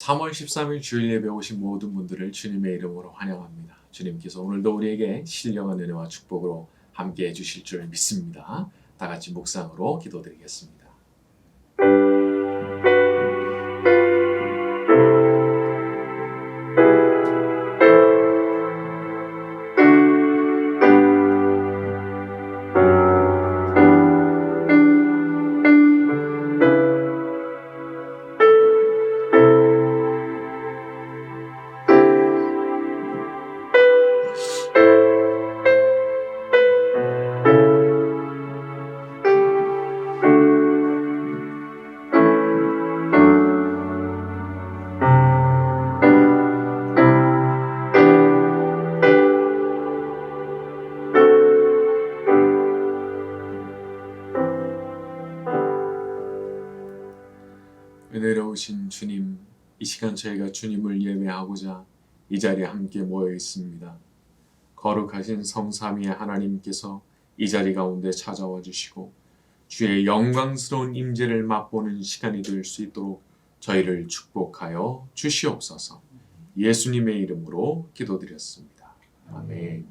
3월 13일 주일 예배 오신 모든 분들을 주님의 이름으로 환영합니다. 주님께서 오늘도 우리에게 신령한 은혜와 축복으로 함께 해주실 줄 믿습니다. 다 같이 묵상으로 기도드리겠습니다. 은혜로우신 주님, 이 시간 저희가 주님을 예배하고자 이 자리에 함께 모여 있습니다. 거룩하신 성삼위의 하나님께서 이 자리 가운데 찾아와 주시고 주의 영광스러운 임재를 맛보는 시간이 될 수 있도록 저희를 축복하여 주시옵소서. 예수님의 이름으로 기도드렸습니다. 아멘.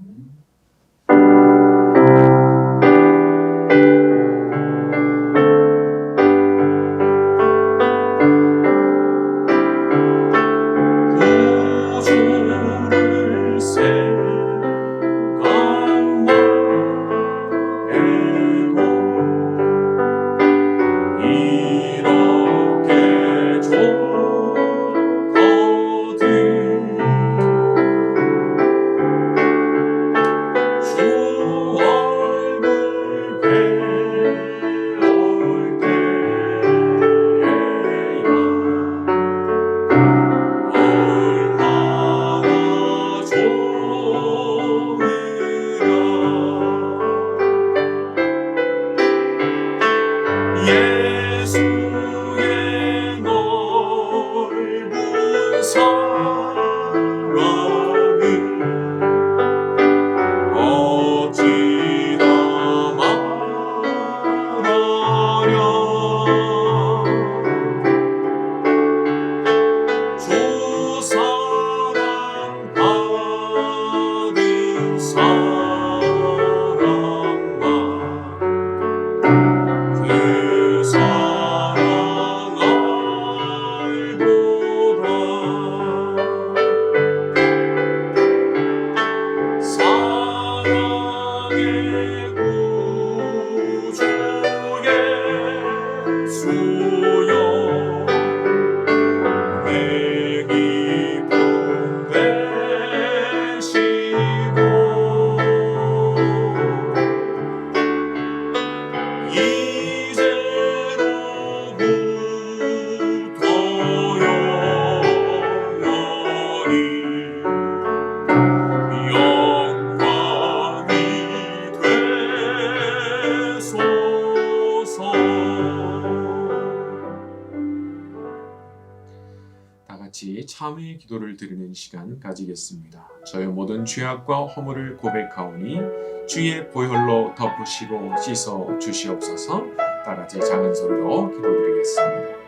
같이 참회의 기도를 드리는 시간 가지겠습니다. 저의 모든 죄악과 허물을 고백하오니 주의 보혈로 덮으시고 씻어 주시옵소서. 다 같이 작은 소리로 기도드리겠습니다.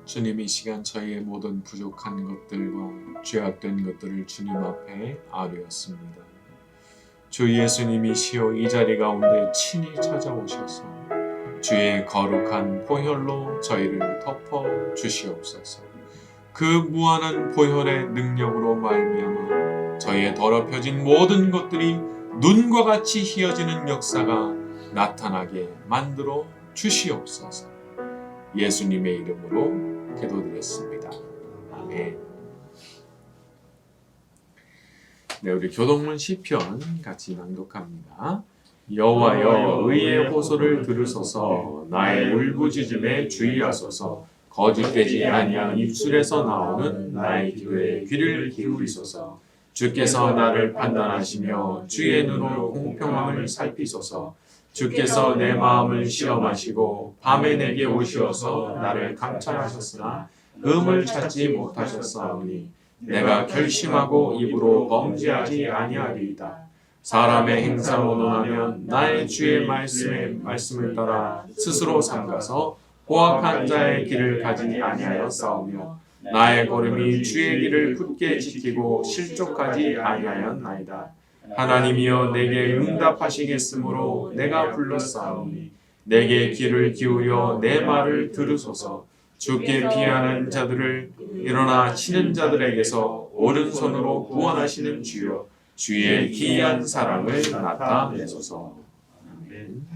주님 이 시간 저희의 모든 부족한 것들과 죄악된 것들을 주님 앞에 아뢰었습니다. 주 예수님이시여 이 자리 가운데 친히 찾아오셔서 주의 거룩한 보혈로 저희를 덮어 주시옵소서. 그 무한한 보혈의 능력으로 말미암아 저희의 더럽혀진 모든 것들이 눈과 같이 희어지는 역사가 나타나게 만들어 주시옵소서. 예수님의 이름으로 기도드렸습니다. 아멘. 네, 우리 교동문 시편 같이 낭독합니다. 여호와여 의의 호소를 들으소서. 나의 울부짖음에 주의하소서. 거짓되지 아니한 입술에서 나오는 나의 기도에 귀를 기울이소서. 주께서 나를 판단하시며 주의 눈으로 공평함을 살피소서. 주께서 내 마음을 시험하시고 밤에 내게 오시어서 나를 감찰하셨으나 음을 찾지 못하셨사오니 내가 결심하고 입으로 범죄하지 아니하리이다. 사람의 행사로 논하면 나의 주의 말씀을 따라 스스로 삼가서 고악한 자의 길을 가지 아니하여 싸우며 나의 걸음이 주의 길을 굳게 지키고 실족하지 아니하였나이다. 하나님이여 내게 응답하시겠으므로 내가 불렀사오니 내게 귀를 기울여 내 말을 들으소서. 주께 피하는 자들을 일어나 치는 자들에게서 오른손으로 구원하시는 주여 주의 기이한 사랑을 나타내소서. 아멘.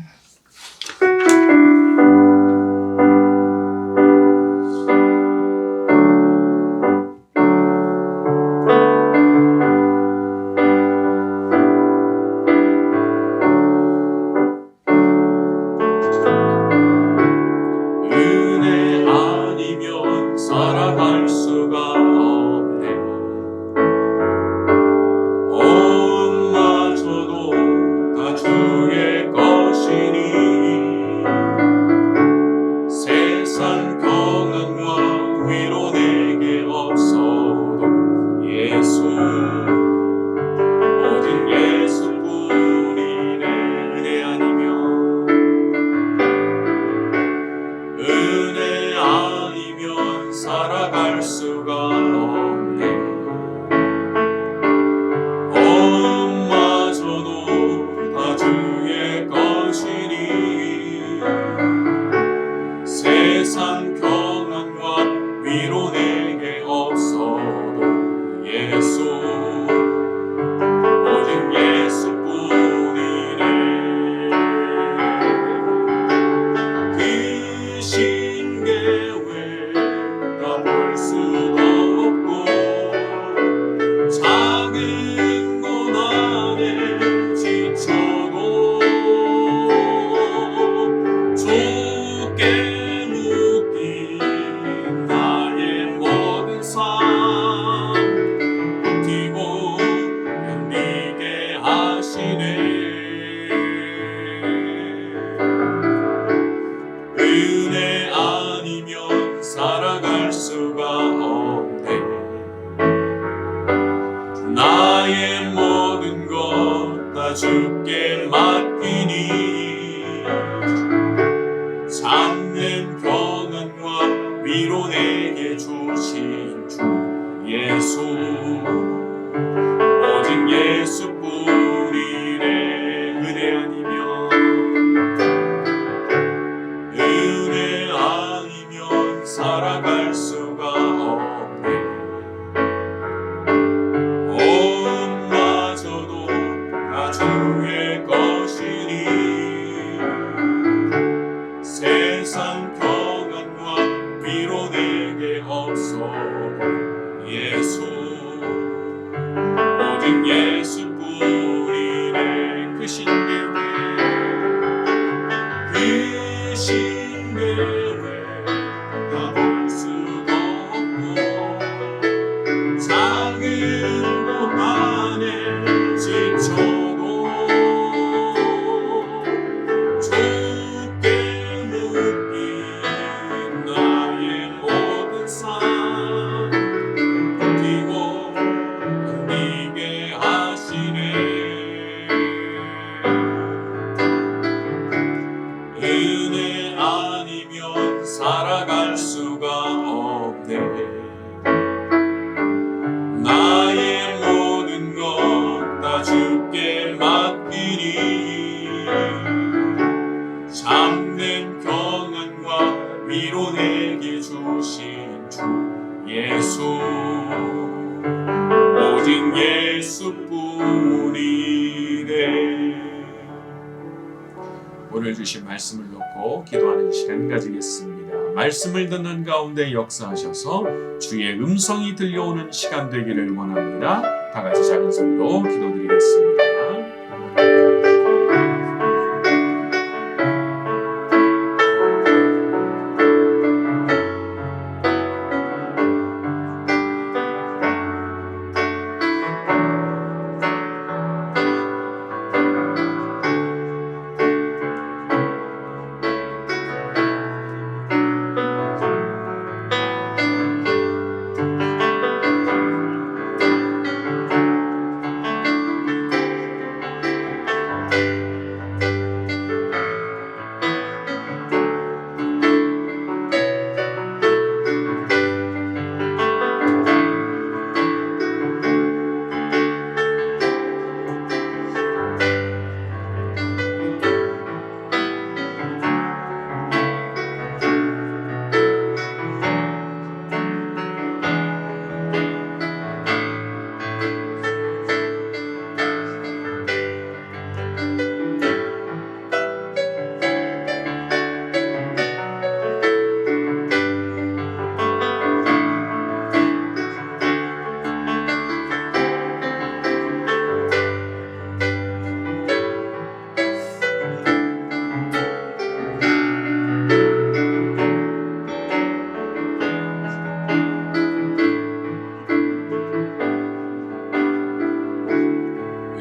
주께 맡기니 참된 평안과 위로 내게 주신 주 예수 오직 예수뿐이네. 은혜 아니면 살아갈 수가 없네. 온마저도 다 주의 것이니 세상 평안과 위로 내게 없어도 예수 오직 예수뿐이네. 그 신계회 다 볼 수가 없고 작은 것 안에 지쳐도 주께 묶인 나의 모든 삶 버티고 견디게 하시네. 은혜 아니면 살아갈 수가 없네. 하신 주 예수 오직 예수뿐이네. 오늘 주신 말씀을 놓고 기도하는 시간 가지겠습니다. 말씀을 듣는 가운데 역사하셔서 주의 음성이 들려오는 시간 되기를 원합니다. 다 같이 작은 소리로 기도드리겠습니다.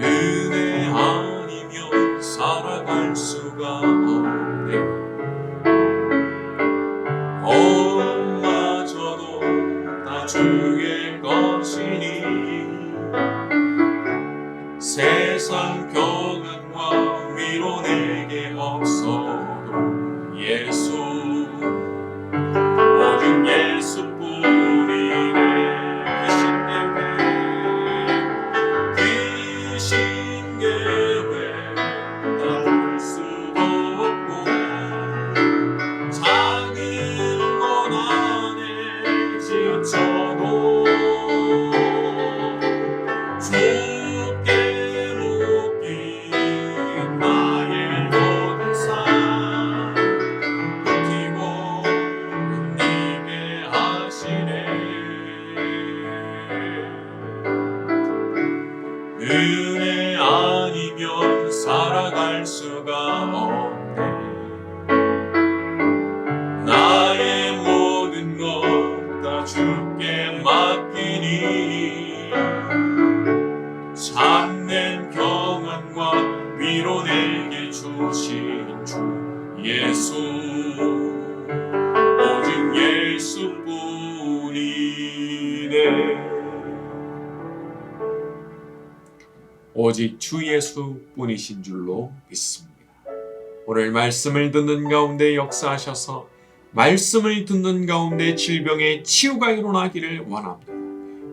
은혜 아니면 살아갈 수가 없네. 엄마저도 다 주의 것이니 세상 평안과 위로 내게 없어도 예수 오직 예수뿐이네. 크신 계획 나올 수도 없고 작은 것 안에 지쳐도 주께 묶인 나의 모든 삶 버티고 은니게 하시네. 은혜 아니면 살아갈 수가 없네. 나의 모든 것 다 주께 맡기니 참된 평안과 위로 내게 주신 주 예수 오직 예수뿐이네. 오직 주 예수뿐이신 줄로 믿습니다. 오늘 말씀을 듣는 가운데 역사하셔서 말씀을 듣는 가운데 질병의 치유가 일어나기를 원합니다.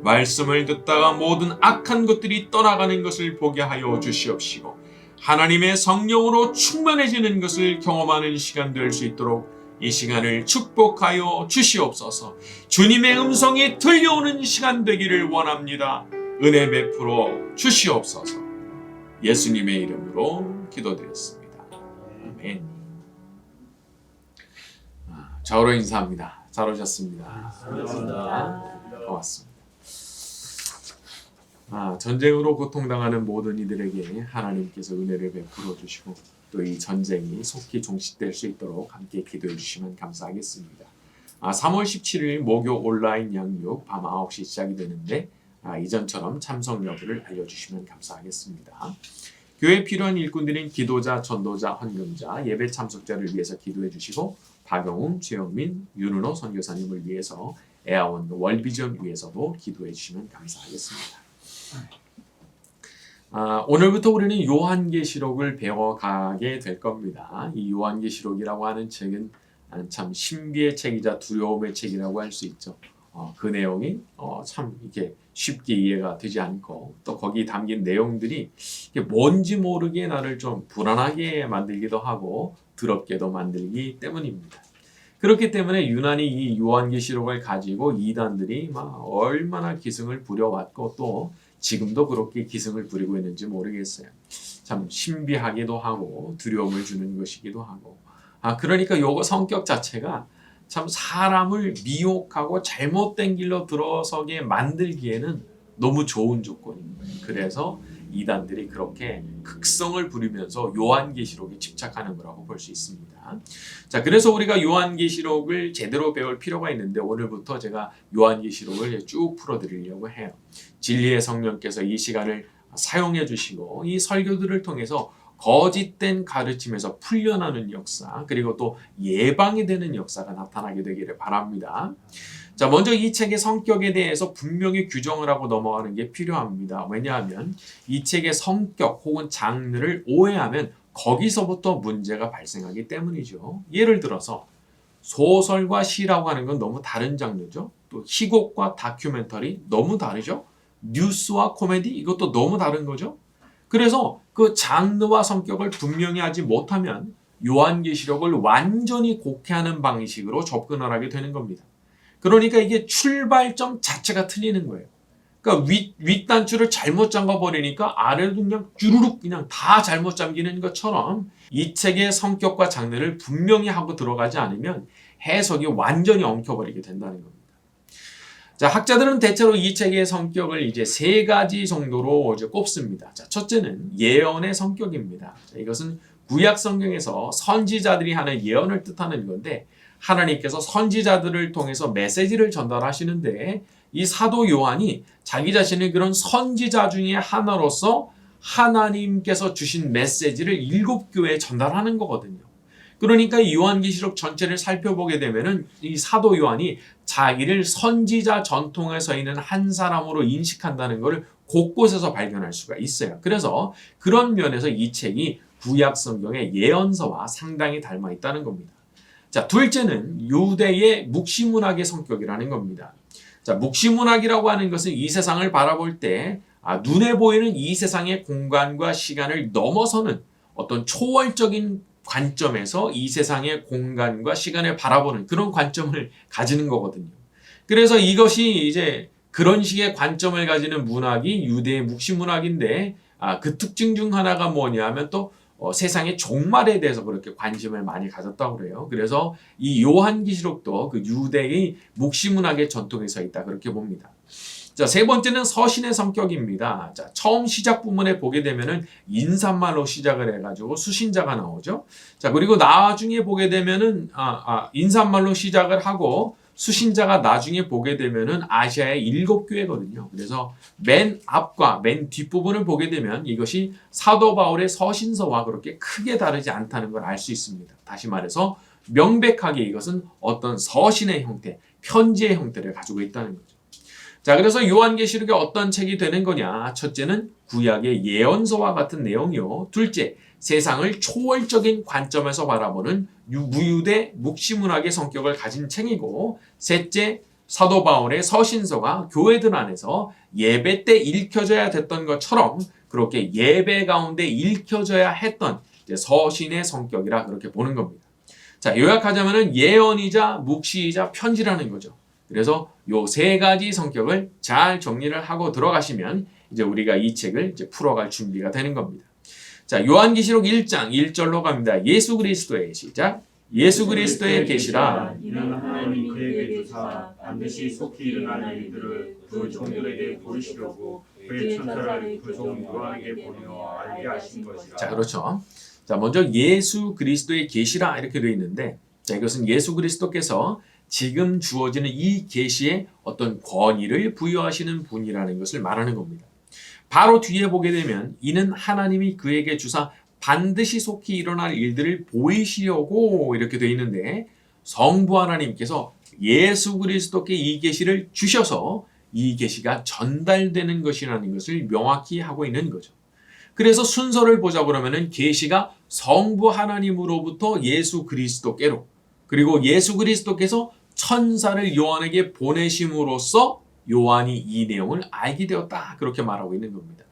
말씀을 듣다가 모든 악한 것들이 떠나가는 것을 보게 하여 주시옵시고 하나님의 성령으로 충만해지는 것을 경험하는 시간 될 수 있도록 이 시간을 축복하여 주시옵소서. 주님의 음성이 들려오는 시간 되기를 원합니다. 은혜 베풀어 주시옵소서. 예수님의 이름으로 기도드렸습니다. 아멘. 좌우로 인사합니다. 잘 오셨습니다. 고맙습니다. 전쟁으로 고통당하는 모든 이들에게 하나님께서 은혜를 베풀어 주시고 또 이 전쟁이 속히 종식될 수 있도록 함께 기도해 주시면 감사하겠습니다. 3월 17일 목요 온라인 양육 밤 9시 시작이 되는데 이전처럼 참석 여부를 알려주시면 감사하겠습니다. 교회에 필요한 일꾼들인 기도자, 전도자, 헌금자, 예배 참석자를 위해서 기도해 주시고 박영웅, 최영민, 윤은호 선교사님을 위해서 에아원 월비전 위해서도 기도해 주시면 감사하겠습니다. 오늘부터 우리는 요한계시록을 배워가게 될 겁니다. 이 요한계시록이라고 하는 책은 참 신비의 책이자 두려움의 책이라고 할 수 있죠. 그 내용이 참 이렇게 쉽게 이해가 되지 않고 또 거기 담긴 내용들이 뭔지 모르게 나를 좀 불안하게 만들기도 하고 더럽게도 만들기 때문입니다. 그렇기 때문에 유난히 이 요한계시록을 가지고 이단들이 막 얼마나 기승을 부려왔고 또 지금도 그렇게 기승을 부리고 있는지 모르겠어요. 참 신비하기도 하고 두려움을 주는 것이기도 하고. 그러니까 요거 성격 자체가 참 사람을 미혹하고 잘못된 길로 들어서게 만들기에는 너무 좋은 조건인 거예요. 그래서 이단들이 그렇게 극성을 부리면서 요한계시록에 집착하는 거라고 볼 수 있습니다. 자, 그래서 우리가 요한계시록을 제대로 배울 필요가 있는데 오늘부터 제가 요한계시록을 쭉 풀어드리려고 해요. 진리의 성령께서 이 시간을 사용해 주시고 이 설교들을 통해서 거짓된 가르침에서 풀려나는 역사 그리고 또 예방이 되는 역사가 나타나게 되기를 바랍니다. 자, 먼저 이 책의 성격에 대해서 분명히 규정을 하고 넘어가는 게 필요합니다. 왜냐하면 이 책의 성격 혹은 장르를 오해하면 거기서부터 문제가 발생하기 때문이죠. 예를 들어서 소설과 시라고 하는 건 너무 다른 장르죠. 또 희곡과 다큐멘터리 너무 다르죠. 뉴스와 코미디 이것도 너무 다른 거죠. 그래서 그 장르와 성격을 분명히 하지 못하면 요한계시록을 완전히 곡해하는 방식으로 접근을 하게 되는 겁니다. 그러니까 이게 출발점 자체가 틀리는 거예요. 그러니까 윗단추를 잘못 잠가버리니까 아래도 그냥 주르륵 그냥 다 잘못 잠기는 것처럼 이 책의 성격과 장르를 분명히 하고 들어가지 않으면 해석이 완전히 엉켜버리게 된다는 겁니다. 자, 학자들은 대체로 이 책의 성격을 이제 세 가지 정도로 이제 꼽습니다. 자, 첫째는 예언의 성격입니다. 자, 이것은 구약 성경에서 선지자들이 하는 예언을 뜻하는 건데 하나님께서 선지자들을 통해서 메시지를 전달하시는데 이 사도 요한이 자기 자신을 그런 선지자 중에 하나로서 하나님께서 주신 메시지를 7교회에 전달하는 거거든요. 그러니까 이 요한계시록 전체를 살펴보게 되면은 이 사도 요한이 자기를 선지자 전통에 서 있는 한 사람으로 인식한다는 것을 곳곳에서 발견할 수가 있어요. 그래서 그런 면에서 이 책이 구약 성경의 예언서와 상당히 닮아 있다는 겁니다. 자, 둘째는 유대의 묵시문학의 성격이라는 겁니다. 자, 묵시문학이라고 하는 것은 이 세상을 바라볼 때 눈에 보이는 이 세상의 공간과 시간을 넘어서는 어떤 초월적인 관점에서 이 세상의 공간과 시간을 바라보는 그런 관점을 가지는 거거든요. 그래서 이것이 이제 그런 식의 관점을 가지는 문학이 유대의 묵시문학인데 그 특징 중 하나가 뭐냐면 또 세상의 종말에 대해서 그렇게 관심을 많이 가졌다고 그래요. 그래서 이 요한계시록도 그 유대의 묵시문학의 전통에 서 있다 그렇게 봅니다. 자, 세 번째는 서신의 성격입니다. 자, 처음 시작 부분에 보게 되면은 인사말로 시작을 해가지고 수신자가 나오죠. 자, 그리고 나중에 보게 되면은 인사말로 시작을 하고 수신자가 나중에 보게 되면은 아시아의 7교회거든요. 그래서 맨 앞과 맨 뒷부분을 보게 되면 이것이 사도 바울의 서신서와 그렇게 크게 다르지 않다는 걸 알 수 있습니다. 다시 말해서 명백하게 이것은 어떤 서신의 형태, 편지의 형태를 가지고 있다는 거죠. 자, 그래서 요한계시록이 어떤 책이 되는 거냐? 첫째는 구약의 예언서와 같은 내용이요. 둘째, 세상을 초월적인 관점에서 바라보는 무유대 묵시문학의 성격을 가진 책이고, 셋째, 사도 바울의 서신서가 교회들 안에서 예배 때 읽혀져야 됐던 것처럼 그렇게 예배 가운데 읽혀져야 했던 서신의 성격이라 그렇게 보는 겁니다. 자, 요약하자면 예언이자 묵시이자 편지라는 거죠. 그래서 요 세 가지 성격을 잘 정리를 하고 들어가시면 이제 우리가 이 책을 이제 풀어갈 준비가 되는 겁니다. 자, 요한계시록 1장 1절로 갑니다. 예수 그리스도의 시작. 예수 그리스도의 계시라. 이는 하나님이 그에게 주사 반드시 속히 일어날 일들을 그 종들에게 보이시려고 그의 천사를 그 종 요한에게 보내어 알게 하신 것이라. 자, 그렇죠. 자, 먼저 예수 그리스도의 계시라 이렇게 되어 있는데, 자, 이것은 예수 그리스도께서 지금 주어지는 이 계시에 어떤 권위를 부여하시는 분이라는 것을 말하는 겁니다. 바로 뒤에 보게 되면 이는 하나님이 그에게 주사 반드시 속히 일어날 일들을 보이시려고 이렇게 되어 있는데 성부 하나님께서 예수 그리스도께 이 계시를 주셔서 이 계시가 전달되는 것이라는 것을 명확히 하고 있는 거죠. 그래서 순서를 보자 그러면은 계시가 성부 하나님으로부터 예수 그리스도께로 그리고 예수 그리스도께서 천사를 요한에게 보내심으로써 요한이 이 내용을 알게 되었다. 그렇게 말하고 있는 겁니다.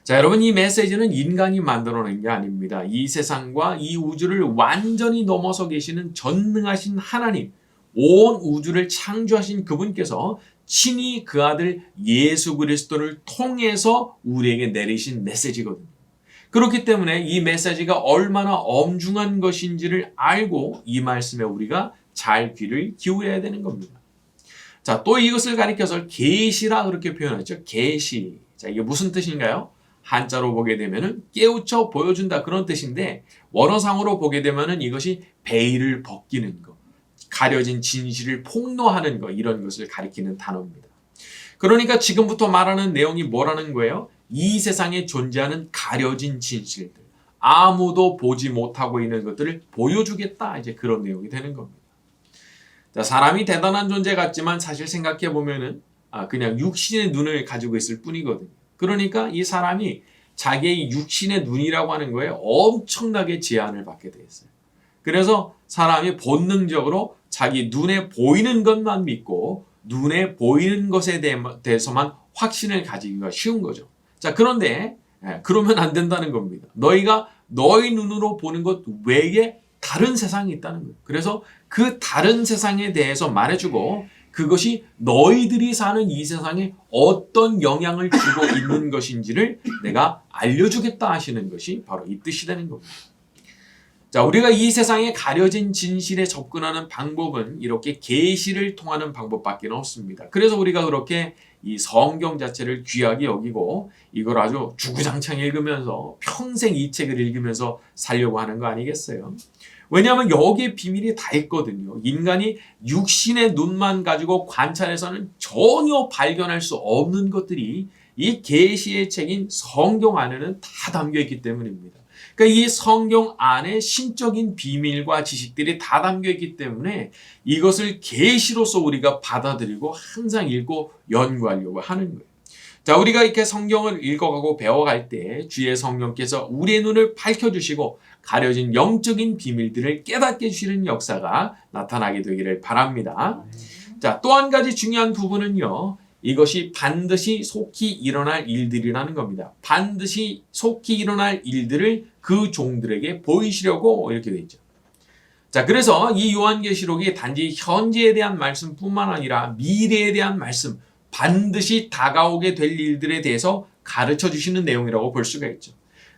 자, 여러분, 이 메시지는 인간이 만들어낸 게 아닙니다. 이 세상과 이 우주를 완전히 넘어서 계시는 전능하신 하나님, 온 우주를 창조하신 그분께서 친히 그 아들 예수 그리스도를 통해서 우리에게 내리신 메시지거든요. 그렇기 때문에 이 메시지가 얼마나 엄중한 것인지를 알고 이 말씀에 우리가 잘 귀를 기울여야 되는 겁니다. 자, 또 이것을 가리켜서 계시라 그렇게 표현하죠. 계시. 자, 이게 무슨 뜻인가요? 한자로 보게 되면은 깨우쳐 보여준다 그런 뜻인데, 원어상으로 보게 되면은 이것이 베일을 벗기는 것, 가려진 진실을 폭로하는 것, 이런 것을 가리키는 단어입니다. 그러니까 지금부터 말하는 내용이 뭐라는 거예요? 이 세상에 존재하는 가려진 진실들, 아무도 보지 못하고 있는 것들을 보여주겠다, 이제 그런 내용이 되는 겁니다. 자, 사람이 대단한 존재 같지만 사실 생각해 보면은 그냥 육신의 눈을 가지고 있을 뿐이거든요. 그러니까 이 사람이 자기의 육신의 눈이라고 하는 거에 엄청나게 제한을 받게 돼 있어요. 그래서 사람이 본능적으로 자기 눈에 보이는 것만 믿고 눈에 보이는 것에 대해서만 확신을 가지기가 쉬운 거죠. 자, 그런데 그러면 안 된다는 겁니다. 너희가 너희 눈으로 보는 것 외에 다른 세상이 있다는 거예요. 그래서 그 다른 세상에 대해서 말해주고, 그것이 너희들이 사는 이 세상에 어떤 영향을 주고 있는 것인지를 내가 알려주겠다 하시는 것이 바로 이 뜻이 되는 겁니다. 자, 우리가 이 세상에 가려진 진실에 접근하는 방법은 이렇게 계시를 통하는 방법밖에 없습니다. 그래서 우리가 그렇게 이 성경 자체를 귀하게 여기고 이걸 아주 주구장창 읽으면서 평생 이 책을 읽으면서 살려고 하는 거 아니겠어요? 왜냐하면 여기에 비밀이 다 있거든요. 인간이 육신의 눈만 가지고 관찰해서는 전혀 발견할 수 없는 것들이 이 계시의 책인 성경 안에는 다 담겨 있기 때문입니다. 그러니까 이 성경 안에 신적인 비밀과 지식들이 다 담겨 있기 때문에 이것을 계시로서 우리가 받아들이고 항상 읽고 연구하려고 하는 거예요. 자, 우리가 이렇게 성경을 읽어가고 배워갈 때 주의 성령께서 우리의 눈을 밝혀주시고 가려진 영적인 비밀들을 깨닫게 해주시는 역사가 나타나게 되기를 바랍니다. 자, 또 한 가지 중요한 부분은요, 이것이 반드시 속히 일어날 일들이라는 겁니다. 반드시 속히 일어날 일들을 그 종들에게 보이시려고 이렇게 되어 있죠. 자, 그래서 이 요한계시록이 단지 현재에 대한 말씀뿐만 아니라 미래에 대한 말씀, 반드시 다가오게 될 일들에 대해서 가르쳐 주시는 내용이라고 볼 수가 있죠.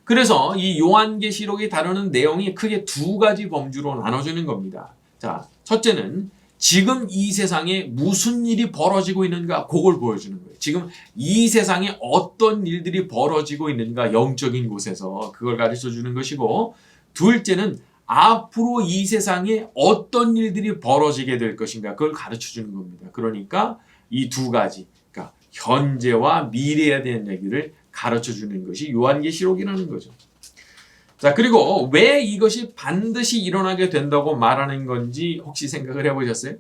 그래서 이 요한계시록이 다루는 내용이 크게 두 가지 범주로 나눠지는 겁니다. 자, 첫째는 지금 이 세상에 무슨 일이 벌어지고 있는가, 그걸 보여주는 거예요. 지금 이 세상에 어떤 일들이 벌어지고 있는가, 영적인 곳에서 그걸 가르쳐 주는 것이고, 둘째는 앞으로 이 세상에 어떤 일들이 벌어지게 될 것인가, 그걸 가르쳐 주는 겁니다. 그러니까 이 두 가지, 그러니까 현재와 미래에 대한 얘기를 가르쳐 주는 것이 요한계시록이라는 거죠. 자, 그리고 왜 이것이 반드시 일어나게 된다고 말하는 건지 혹시 생각을 해보셨어요?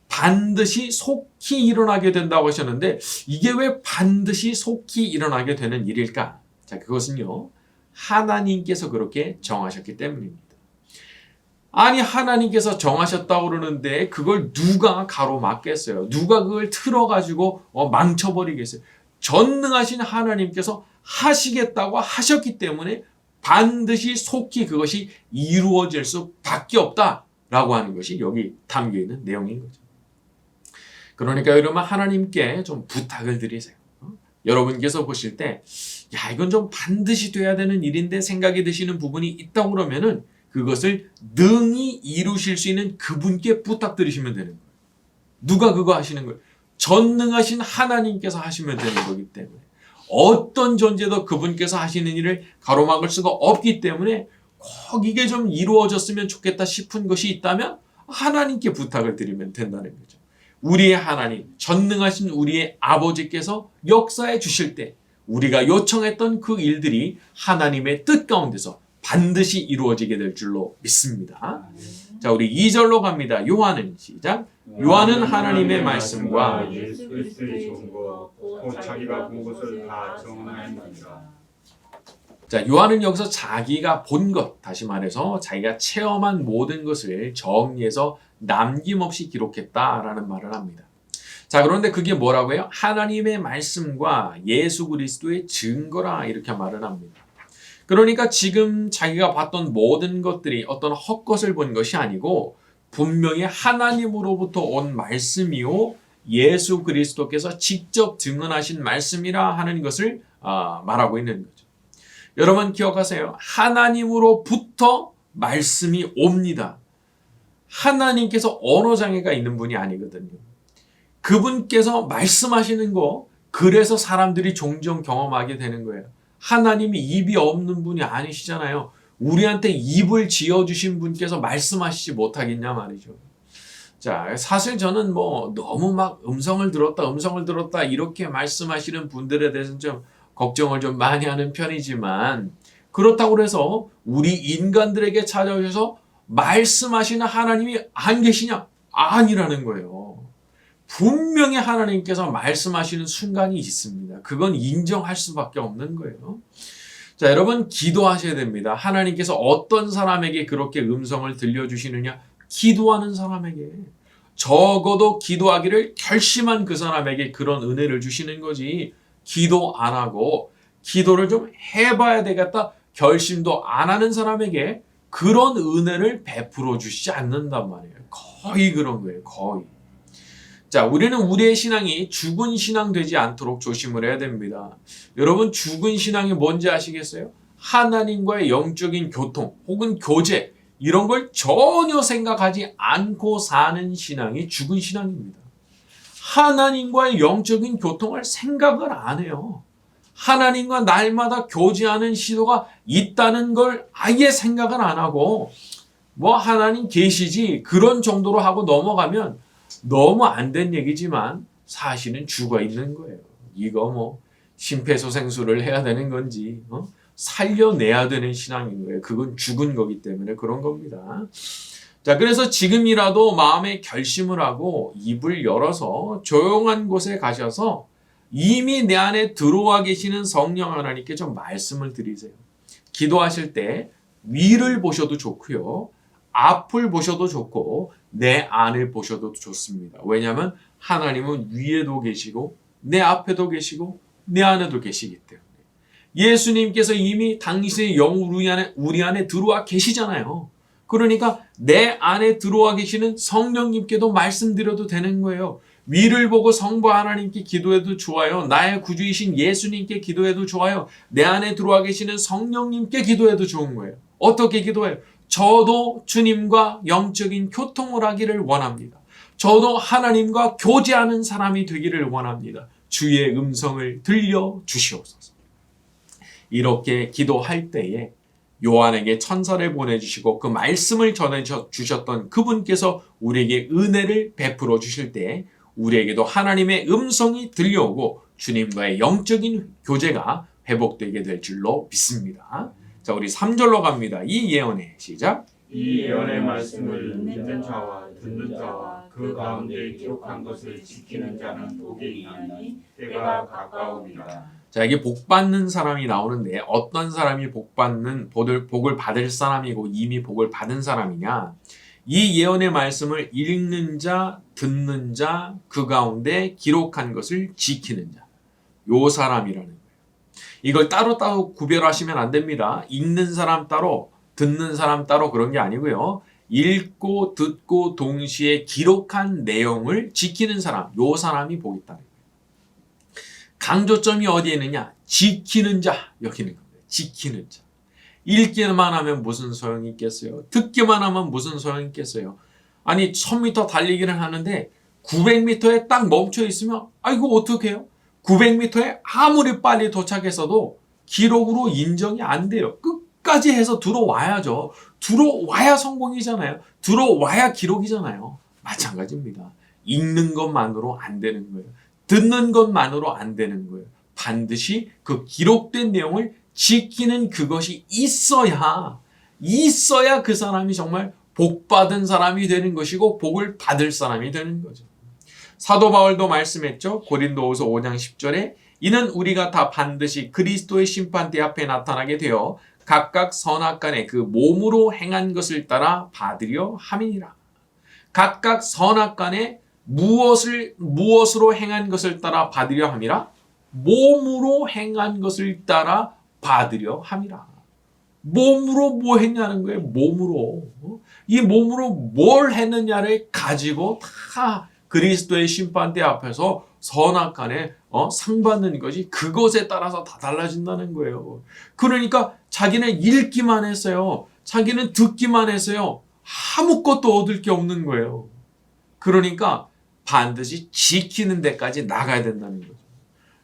반드시 속히 일어나게 된다고 하셨는데 이게 왜 반드시 속히 일어나게 되는 일일까? 자, 그것은요, 하나님께서 그렇게 정하셨기 때문입니다. 아니, 하나님께서 정하셨다고 그러는데 그걸 누가 가로막겠어요? 누가 그걸 틀어가지고 망쳐버리겠어요? 전능하신 하나님께서 하시겠다고 하셨기 때문에 반드시 속히 그것이 이루어질 수밖에 없다라고 하는 것이 여기 담겨있는 내용인 거죠. 그러니까 여러분, 하나님께 좀 부탁을 드리세요. 여러분께서 보실 때 야, 이건 좀 반드시 돼야 되는 일인데 생각이 드시는 부분이 있다고 그러면은 그것을 능히 이루실 수 있는 그분께 부탁드리시면 되는 거예요. 누가 그거 하시는 거예요? 전능하신 하나님께서 하시면 되는 거기 때문에 어떤 존재도 그분께서 하시는 일을 가로막을 수가 없기 때문에 꼭 이게 좀 이루어졌으면 좋겠다 싶은 것이 있다면 하나님께 부탁을 드리면 된다는 거죠. 우리의 하나님, 전능하신 우리의 아버지께서 역사해 주실 때 우리가 요청했던 그 일들이 하나님의 뜻 가운데서 반드시 이루어지게 될 줄로 믿습니다. 자, 우리 2절로 갑니다. 요한은 시작. 요한은 하나님의 말씀과 예수 그리스도의 종과 곧 자기가 본 것을 다 증언하였느니라. 자, 요한은 여기서 자기가 본 것, 다시 말해서 자기가 체험한 모든 것을 정리해서 남김없이 기록했다라는 말을 합니다. 자, 그런데 그게 뭐라고요? 하나님의 말씀과 예수 그리스도의 증거라 이렇게 말을 합니다. 그러니까 지금 자기가 봤던 모든 것들이 어떤 헛것을 본 것이 아니고 분명히 하나님으로부터 온 말씀이요 예수 그리스도께서 직접 증언하신 말씀이라 하는 것을 말하고 있는 거죠. 여러분 기억하세요. 하나님으로부터 말씀이 옵니다. 하나님께서 언어장애가 있는 분이 아니거든요. 그분께서 말씀하시는 거 그래서 사람들이 종종 경험하게 되는 거예요. 하나님이 입이 없는 분이 아니시잖아요. 우리한테 입을 지어주신 분께서 말씀하시지 못하겠냐 말이죠. 자, 사실 저는 너무 막 음성을 들었다 이렇게 말씀하시는 분들에 대해서는 좀 걱정을 좀 많이 하는 편이지만 그렇다고 해서 우리 인간들에게 찾아오셔서 말씀하시는 하나님이 안 계시냐? 아니라는 거예요. 분명히 하나님께서 말씀하시는 순간이 있습니다. 그건 인정할 수밖에 없는 거예요. 자, 여러분 기도하셔야 됩니다. 하나님께서 어떤 사람에게 그렇게 음성을 들려주시느냐? 기도하는 사람에게. 적어도 기도하기를 결심한 그 사람에게 그런 은혜를 주시는 거지. 기도 안 하고 기도를 좀 해봐야 되겠다 결심도 안 하는 사람에게 그런 은혜를 베풀어 주시지 않는단 말이에요. 거의 그런 거예요. 거의. 자, 우리는 우리의 신앙이 죽은 신앙 되지 않도록 조심을 해야 됩니다. 여러분 죽은 신앙이 뭔지 아시겠어요? 하나님과의 영적인 교통 혹은 교제 이런 걸 전혀 생각하지 않고 사는 신앙이 죽은 신앙입니다. 하나님과의 영적인 교통을 생각을 안 해요. 하나님과 날마다 교제하는 시도가 있다는 걸 아예 생각을 안 하고 하나님 계시지 그런 정도로 하고 넘어가면 너무 안 된 얘기지만 사실은 죽어 있는 거예요. 이거 심폐소생술을 해야 되는 건지 살려내야 되는 신앙인 거예요. 그건 죽은 거기 때문에 그런 겁니다. 자, 그래서 지금이라도 마음의 결심을 하고 입을 열어서 조용한 곳에 가셔서 이미 내 안에 들어와 계시는 성령 하나님께 좀 말씀을 드리세요. 기도하실 때 위를 보셔도 좋고요. 앞을 보셔도 좋고 내 안을 보셔도 좋습니다. 왜냐하면 하나님은 위에도 계시고 내 앞에도 계시고 내 안에도 계시기 때문에 예수님께서 이미 당신의 영을 우리 안에 들어와 계시잖아요. 그러니까 내 안에 들어와 계시는 성령님께도 말씀드려도 되는 거예요. 위를 보고 성부 하나님께 기도해도 좋아요. 나의 구주이신 예수님께 기도해도 좋아요. 내 안에 들어와 계시는 성령님께 기도해도 좋은 거예요. 어떻게 기도해요? 저도 주님과 영적인 교통을 하기를 원합니다. 저도 하나님과 교제하는 사람이 되기를 원합니다. 주의 음성을 들려주시옵소서. 이렇게 기도할 때에 요한에게 천사를 보내주시고 그 말씀을 전해주셨던 그분께서 우리에게 은혜를 베풀어 주실 때 우리에게도 하나님의 음성이 들려오고 주님과의 영적인 교제가 회복되게 될 줄로 믿습니다. 자, 우리 3절로 갑니다. 이 예언의 시작. 이 예언의 말씀을 믿는 자와 듣는 자와 그 가운데 기록한 것을 지키는 자는 복이 있나니 때가 가까우니라. 자, 이게 복 받는 사람이 나오는데 어떤 사람이 복을 받을 사람이고 이미 복을 받은 사람이냐? 이 예언의 말씀을 읽는 자, 듣는 자, 그 가운데 기록한 것을 지키는 자. 요 사람이라는 거예요. 이걸 따로따로 구별하시면 안 됩니다. 읽는 사람 따로, 듣는 사람 따로 그런 게 아니고요. 읽고 듣고 동시에 기록한 내용을 지키는 사람, 요 사람이 복이 있다. 강조점이 어디에 있느냐? 지키는 자, 여기 있는 겁니다. 지키는 자. 읽기만 하면 무슨 소용이 있겠어요? 듣기만 하면 무슨 소용이 있겠어요? 아니 1000m 달리기를 하는데 900m에 딱 멈춰 있으면 이거 어떻게 해요? 900m에 아무리 빨리 도착했어도 기록으로 인정이 안 돼요. 끝까지 해서 들어와야죠. 들어와야 성공이잖아요. 들어와야 기록이잖아요. 마찬가지입니다. 읽는 것만으로 안 되는 거예요. 듣는 것만으로 안 되는 거예요. 반드시 그 기록된 내용을 지키는 그것이 있어야 그 사람이 정말 복받은 사람이 되는 것이고 복을 받을 사람이 되는 거죠. 사도 바울도 말씀했죠. 고린도후서 5장 10절에 이는 우리가 다 반드시 그리스도의 심판대 앞에 나타나게 되어 각각 선악간에 그 몸으로 행한 것을 따라 받으려 함이니라. 각각 선악간에 무엇으로 행한 것을 따라 받으려 함이라? 몸으로 행한 것을 따라 받으려 함이라. 몸으로 뭐 했냐는 거예요. 몸으로. 이 몸으로 뭘 했느냐를 가지고 다 그리스도의 심판대 앞에서 선악간에 상 받는 것이 그것에 따라서 다 달라진다는 거예요. 그러니까 자기는 읽기만 했어요. 자기는 듣기만 했어요. 아무것도 얻을 게 없는 거예요. 그러니까 반드시 지키는 데까지 나가야 된다는 거죠.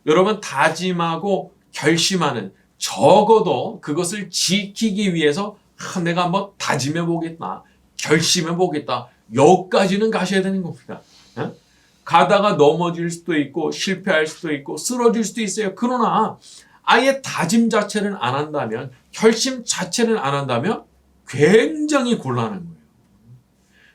여러분, 다짐하고 결심하는, 적어도 그것을 지키기 위해서 내가 한번 다짐해 보겠다, 결심해 보겠다, 여기까지는 가셔야 되는 겁니다. 가다가 넘어질 수도 있고 실패할 수도 있고 쓰러질 수도 있어요. 그러나 아예 다짐 자체를 안 한다면, 결심 자체를 안 한다면 굉장히 곤란한 거예요.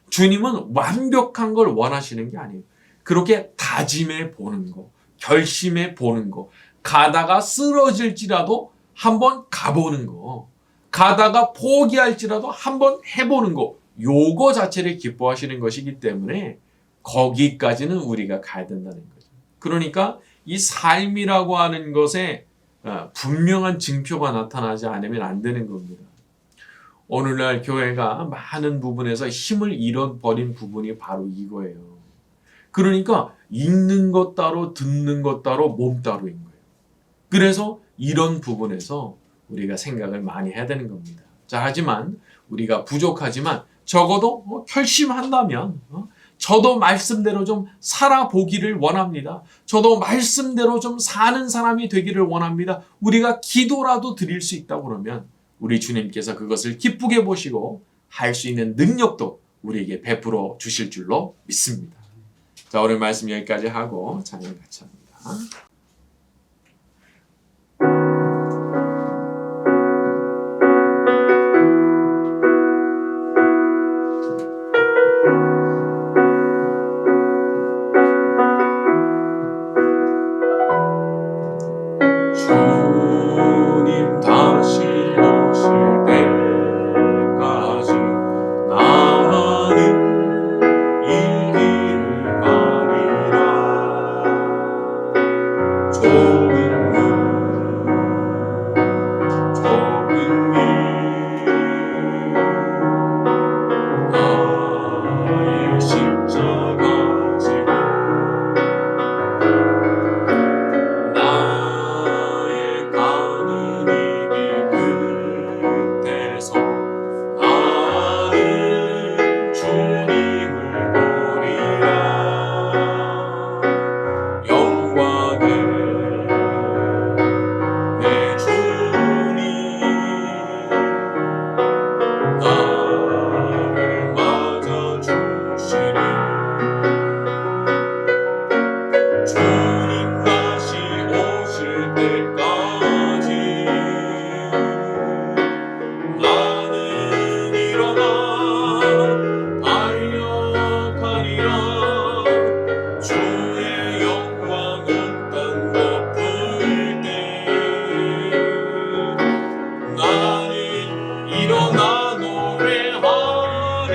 주님은 완벽한 걸 원하시는 게 아니에요. 그렇게 다짐해 보는 거, 결심해 보는 거, 가다가 쓰러질지라도 한번 가보는 거, 가다가 포기할지라도 한번 해보는 거, 요거 자체를 기뻐하시는 것이기 때문에 거기까지는 우리가 가야 된다는 거죠. 그러니까 이 삶이라고 하는 것에 분명한 증표가 나타나지 않으면 안 되는 겁니다. 오늘날 교회가 많은 부분에서 힘을 잃어버린 부분이 바로 이거예요. 그러니까 읽는 것 따로, 듣는 것 따로, 몸 따로인 거예요. 그래서 이런 부분에서 우리가 생각을 많이 해야 되는 겁니다. 자, 하지만 우리가 부족하지만 적어도 결심한다면 저도 말씀대로 좀 살아보기를 원합니다. 저도 말씀대로 좀 사는 사람이 되기를 원합니다. 우리가 기도라도 드릴 수 있다고 그러면 우리 주님께서 그것을 기쁘게 보시고 할 수 있는 능력도 우리에게 베풀어 주실 줄로 믿습니다. 자, 오늘 말씀 여기까지 하고 찬양 같이 합니다. 주님 다시 오실 때까지 나는 이 길을 가리라. 좁은 길 나의 십자가 지고 나의 가는 이 길 끝에서 나는 주님을 보리라. 영광의 내 주님 나를 맞아주시리. 주님 다시 오실 때까지 나는 일어나 달려가리라. 주의 영광 온 땅 덮을 때 나는 일어나 노래하리.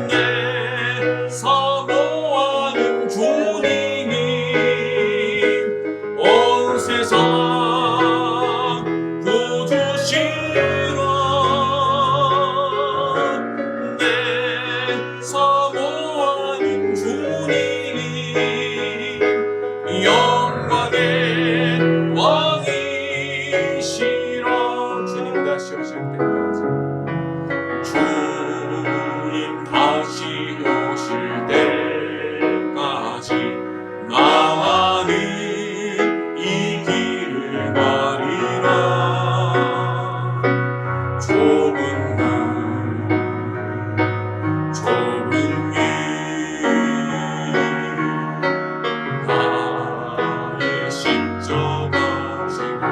내 사모하는 주님이 온 세상 구주시라. 내 사모하는 주님이 영광의 왕이시라. 주님 다시 오실 때까지, 주님 다시 오실 때까지 나는 이 길을 가리라. 좁은 길 나의 십자가 지고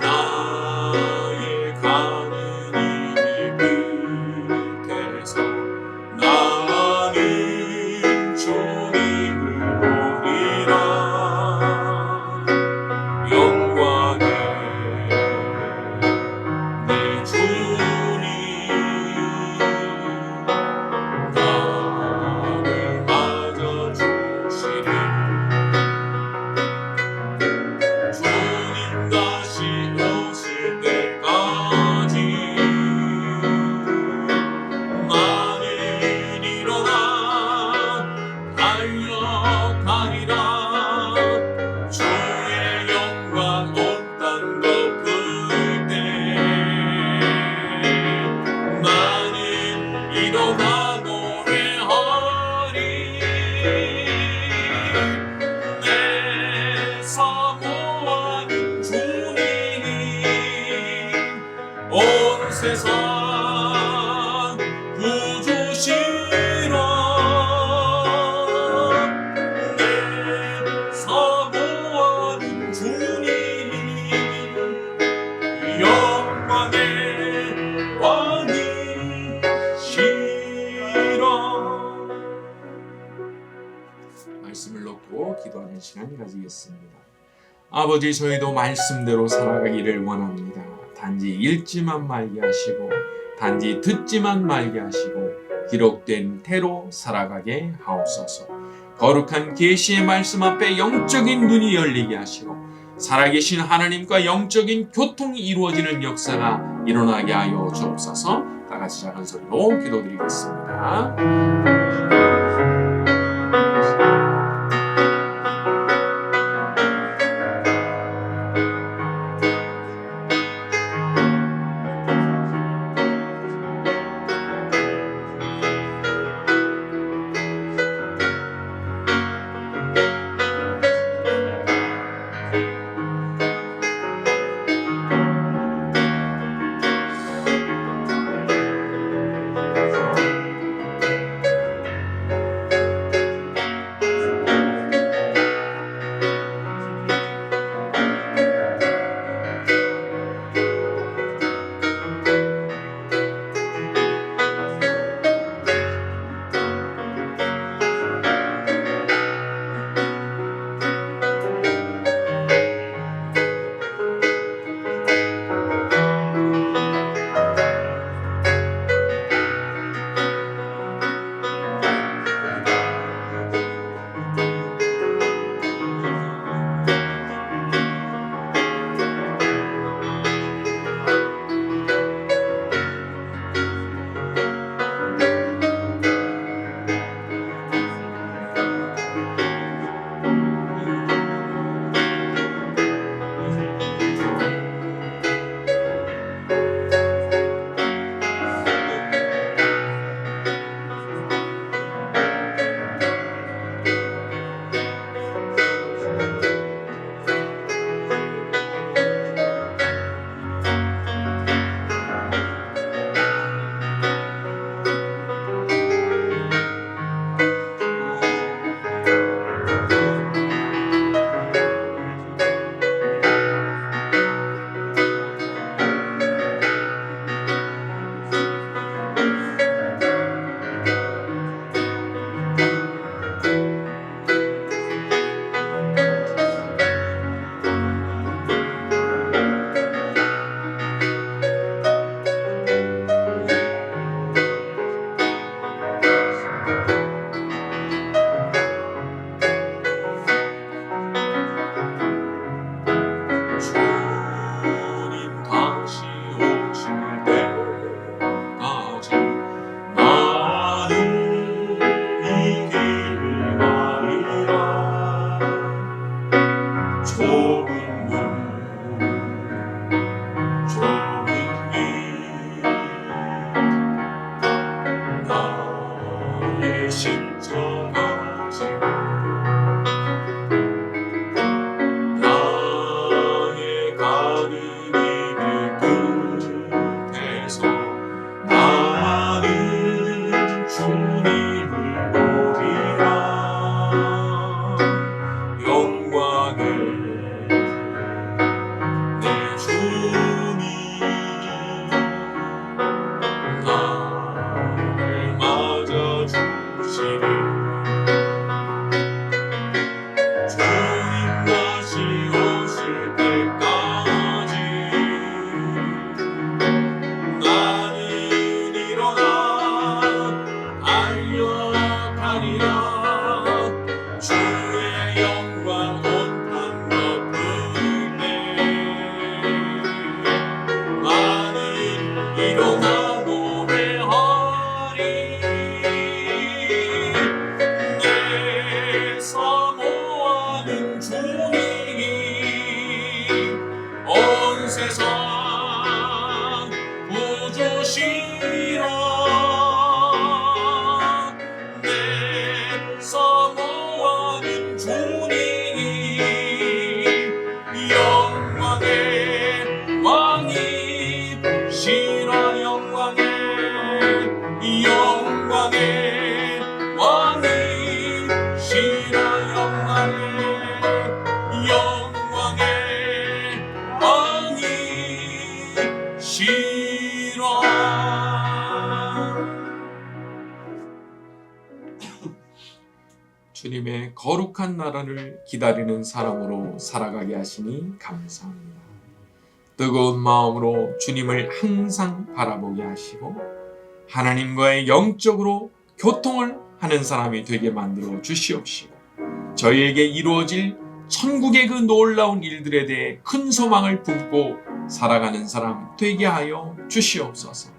나의 가는 이 길 끝에서 나는 주님을 보리라. 영광의 내 주님 세상 구주시라 내 사모하는 주님 영광의 왕이시라. 말씀을 놓고 기도하는 시간 가지겠습니다. 아버지, 저희도 말씀대로 살아가기를 원합니다. 단지 읽지만 말게 하시고 단지 듣지만 말게 하시고 기록된 태로 살아가게 하옵소서. 거룩한 계시의 말씀 앞에 영적인 눈이 열리게 하시고 살아계신 하나님과 영적인 교통이 이루어지는 역사가 일어나게 하여 주옵소서. 다 같이 작은 소리로 기도드리겠습니다. 영광의 왕이 실하여 주님의 거룩한 나라를 기다리는 사람으로 살아가게 하시니 감사합니다. 뜨거운 마음으로 주님을 항상 바라보게 하시고 하나님과의 영적으로 교통을 하는 사람이 되게 만들어 주시옵시고 저희에게 이루어질 천국의 그 놀라운 일들에 대해 큰 소망을 품고 살아가는 사람 되게 하여 주시옵소서.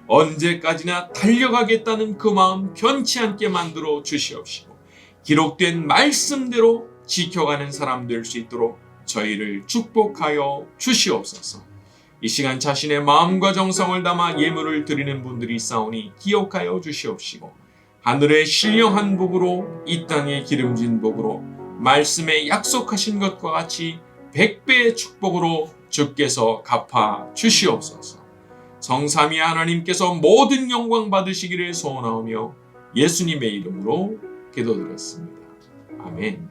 언제까지나 달려가겠다는 그 마음 변치 않게 만들어 주시옵시고 기록된 말씀대로 지켜가는 사람 될 수 있도록 저희를 축복하여 주시옵소서. 이 시간 자신의 마음과 정성을 담아 예물을 드리는 분들이 있사오니 기억하여 주시옵시고 하늘의 신령한 복으로 이 땅의 기름진 복으로 말씀에 약속하신 것과 같이 100배의 축복으로 주께서 갚아 주시옵소서. 성삼위 하나님께서 모든 영광 받으시기를 소원하오며 예수님의 이름으로 기도드렸습니다. 아멘.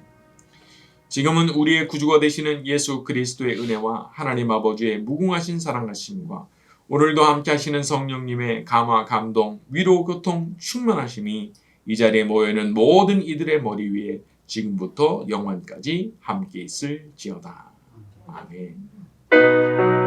지금은 우리의 구주가 되시는 예수 그리스도의 은혜와 하나님 아버지의 무궁하신 사랑하심과 오늘도 함께 하시는 성령님의 감화, 감동, 위로, 교통, 충만하심이 이 자리에 모여있는 모든 이들의 머리 위에 지금부터 영원까지 함께 있을지어다. 아멘.